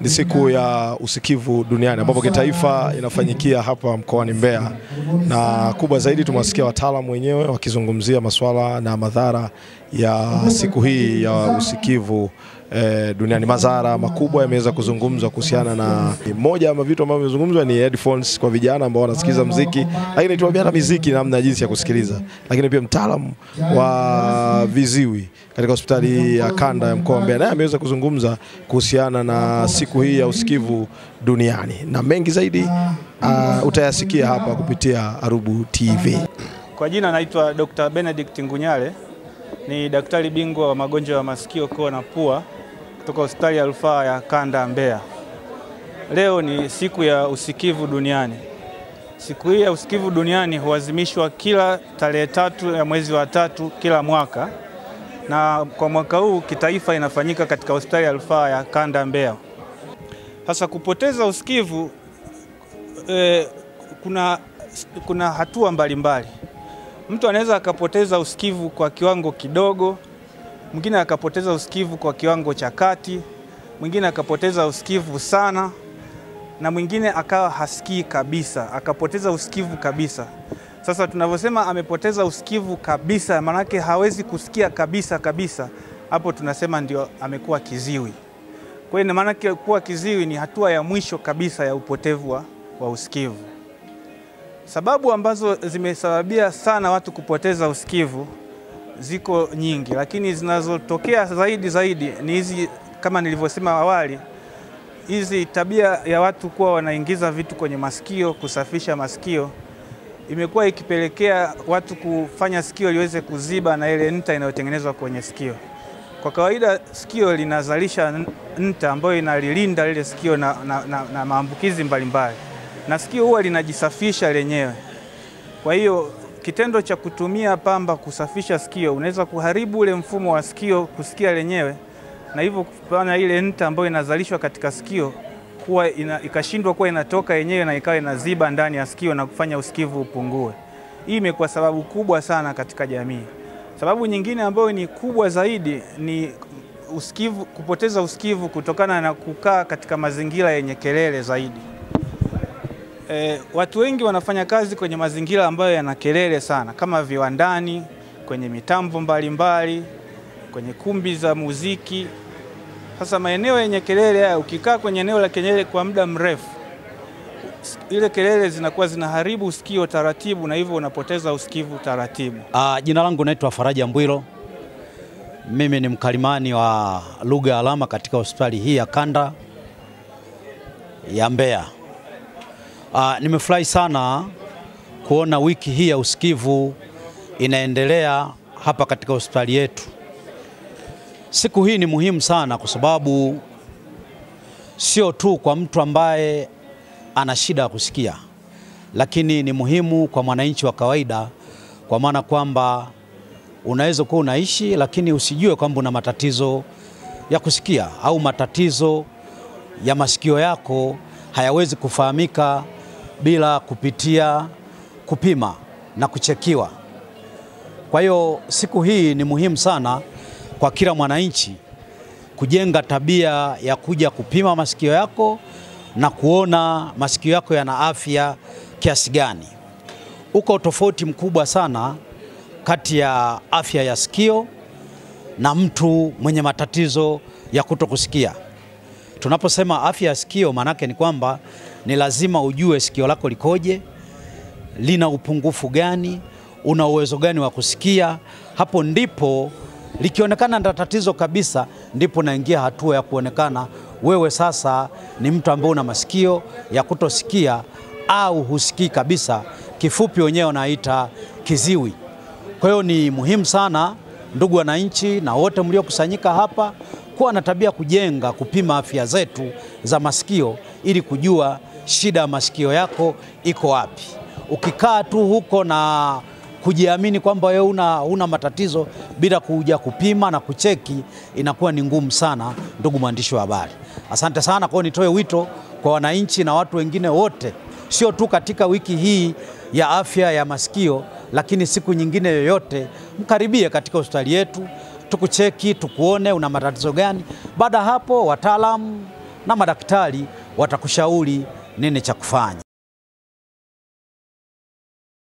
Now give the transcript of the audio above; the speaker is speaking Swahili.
ni siku ya usikivu duniani ambapo kitaifa inafanyikia hapa mkoani Mbeya, na kubwa zaidi tumewasikia wataalamu wenyewe wakizungumzia masuala na madhara ya siku hii ya usikivu duniani. Madhara makubwa yameweza kuzungumzwa kuhusiana na moja ya vitu ambavyo vimezungumzwa ni headphones kwa vijana ambao wanasikiza muziki, lakini tuambiana muziki namna jinsi ya kusikiliza. Lakini pia mtaalamu wa viziwi katika hospitali ya kanda ya mkoa wa Mbeya naye ameweza kuzungumza kuhusiana na siku hii ya usikivu duniani, na mengi zaidi utayasikia hapa kupitia Arubu TV. Kwa jina naitwa Dr. Benedict Ngunyale, ni daktari bingwa wa magonjwa ya masikio, koo na pua kutoka hospitali ya rufaa ya kanda ya Mbeya. Leo ni siku ya usikivu duniani. Siku hii ya usikivu duniani huadhimishwa kila tarehe 3 ya mwezi wa 3 kila mwaka, na kwa mwaka huu kitaifa inafanyika katika hospitali ya rufaa ya kanda ya Mbeya. Sasa kupoteza usikivu kuna hatua mbalimbali. Mtu anaweza akapoteza usikivu kwa kiwango kidogo, mwingine akapoteza usikivu kwa kiwango cha kati, mwingine akapoteza usikivu sana, na mwingine akawa hasikii kabisa, akapoteza usikivu kabisa. Sasa tunavyosema amepoteza usikivu kabisa, maana yake hawezi kusikia kabisa, hapo tunasema ndio amekuwa kiziwi. Kwa hiyo maana yake kuwa kiziwi ni hatua ya mwisho kabisa ya upotevu wa usikivu. Sababu ambazo zimesababia sana watu kupoteza usikivu ziko nyingi, lakini zinazotokea zaidi ni hizi, kama nilivyosema awali, hizi tabia ya watu kuwa wanaingiza vitu kwenye masikio, kusafisha masikio, imekuwa ikipelekea watu kufanya sikio liweze kuziba na ile nta inayotengenezwa kwenye sikio. Kwa kawaida sikio linazalisha nta ambayo inalilinda lile sikio na maambukizi mbalimbali, na sikio huwa linajisafisha lenyewe. Kwa hiyo kitendo cha kutumia pamba kusafisha sikio unaweza kuharibu ule mfumo wa sikio kusikia lenyewe, na hivyo kufanya ile nta ambayo inazalishwa katika sikio kuwa ikashindwa kuwa inatoka yenyewe na ikawa inaziba ndani ya sikio na kufanya usikivu upungue. Hii imekuwa sababu kubwa sana katika jamii. Sababu nyingine ambayo ni kubwa zaidi ni kupoteza usikivu kutokana na kukaa katika mazingira yenye kelele zaidi. Watu wengi wanafanya kazi kwenye mazingira ambayo yana kelele sana, kama viwandani, kwenye mitambo mbalimbali, kwenye kumbi za muziki. Sasa maeneo yenye kelele haya, ukikaa kwenye eneo la kelele kwa muda mrefu, ile kelele zinakuwa zinaharibu sikio taratibu, na hivyo unapoteza usikivu taratibu. Jina langu naitwa Faraja Mbwilo. Mimi ni mkalimani wa lugha ya alama katika hospitali hii ya kanda ya Mbeya. Nimefurahi sana kuona wiki hii ya usikivu inaendelea hapa katika hospitali yetu. Siku hii ni muhimu sana kwa sababu sio tu kwa mtu ambaye ana shida ya kusikia, lakini ni muhimu kwa mwananchi wa kawaida, kwa maana kwamba unaweza kuwa unaishi lakini usijue kwamba una matatizo ya kusikia, au matatizo ya masikio yako hayawezi kufahamika bila kupitia kupima na kuchekiwa. Kwa hiyo siku hii ni muhimu sana kwa kila mwananchi kujenga tabia ya kuja kupima masikio yako na kuona masikio yako yana afya kiasi gani. Uko tofauti mkubwa sana kati ya afya ya sikio na mtu mwenye matatizo ya kutokusikia. Tunaposema afya ya sikio, manake ni kwamba ni lazima ujue sikio lako likoje, lina upungufu gani, una uwezo gani wa kusikia. Hapo ndipo likionekana ndio tatizo kabisa, ndipo naingia hatua ya kuonekana wewe sasa ni mtu ambaye una masikio ya kutosikia au husikii kabisa. Kifupi wenyewe wanaita kiziwi. Kwa hiyo ni muhimu sana ndugu wananchi na wote mliokusanyika hapa kuwa na tabia kujenga kupima afya zetu za masikio ili kujua shida ya masikio yako iko wapi. Ukikaa tu huko na kujiamini kwamba wewe una matatizo bila kuja kupima na kucheki, inakuwa ni ngumu sana, ndugu mwandishi wa habari. Asante sana. Kwa nitoe wito kwa wananchi na watu wengine wote, sio tu katika wiki hii ya afya ya masikio, lakini siku nyingine yoyote mkaribie katika hospitali yetu, tukucheki, tukuone una matatizo gani. Baada hapo wataalamu na madaktari watakushauri nini cha kufanya.